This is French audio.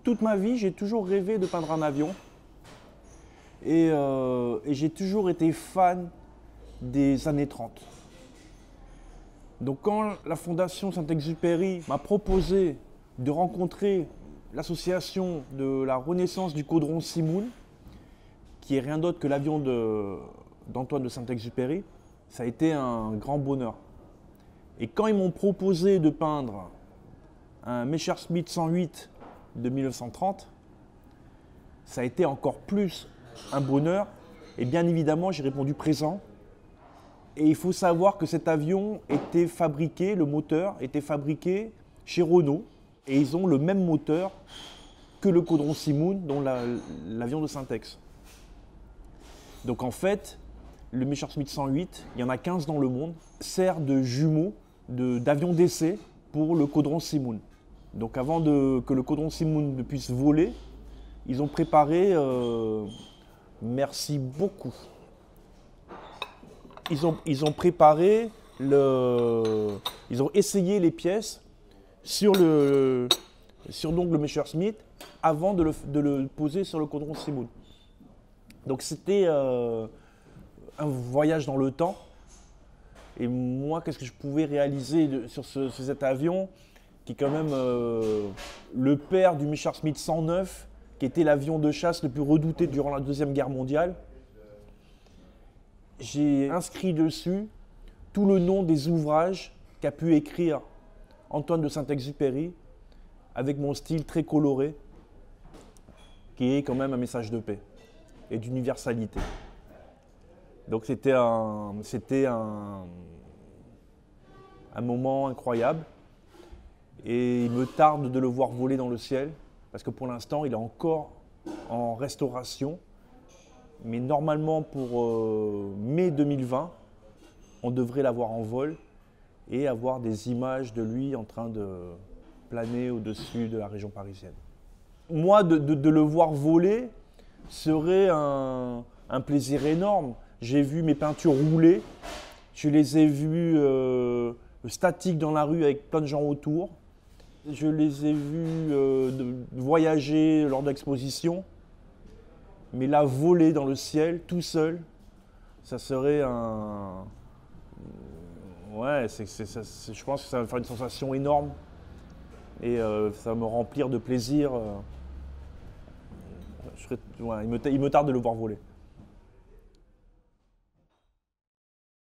Toute ma vie, j'ai toujours rêvé de peindre un avion. Et j'ai toujours été fan des années 30. Donc quand la Fondation Saint-Exupéry m'a proposé de rencontrer l'association de la Renaissance du Caudron Simoun, qui est rien d'autre que l'avion d'Antoine de Saint-Exupéry, ça a été un grand bonheur. Et quand ils m'ont proposé de peindre un Messerschmitt 108 de 1930, ça a été encore plus un bonheur. Et bien évidemment, j'ai répondu présent. Et il faut savoir que cet avion était fabriqué, le moteur était fabriqué chez Renault. Et ils ont le même moteur que le Caudron Simoun, dont l'avion de Syntex. Donc en fait, le Messerschmitt 108, il y en a 15 dans le monde, sert de jumeau d'avion d'essai pour le Caudron Simoun. Donc avant que le Caudron Simoun ne puisse voler, ils ont préparé, merci beaucoup, ils ont préparé, ils ont essayé les pièces sur le Messerschmitt avant de le poser sur le Caudron Simoun. Donc c'était un voyage dans le temps. Et moi, qu'est-ce que je pouvais réaliser sur cet avion qui est quand même le père du Messerschmitt 109, qui était l'avion de chasse le plus redouté durant la Deuxième Guerre mondiale. J'ai inscrit dessus tout le nom des ouvrages qu'a pu écrire Antoine de Saint-Exupéry avec mon style très coloré, qui est quand même un message de paix et d'universalité. Donc c'était un moment incroyable et il me tarde de le voir voler dans le ciel parce que pour l'instant il est encore en restauration, mais normalement pour mai 2020 on devrait l'avoir en vol et avoir des images de lui en train de planer au-dessus de la région parisienne. Moi de le voir voler serait un plaisir énorme. J'ai vu mes peintures rouler, je les ai vues statiques dans la rue avec plein de gens autour. Je les ai vues voyager lors d'expositions. Mais là, voler dans le ciel, tout seul, ça serait un... Ouais, je pense que ça va me faire une sensation énorme. Et ça va me remplir de plaisir. Il me tarde de le voir voler.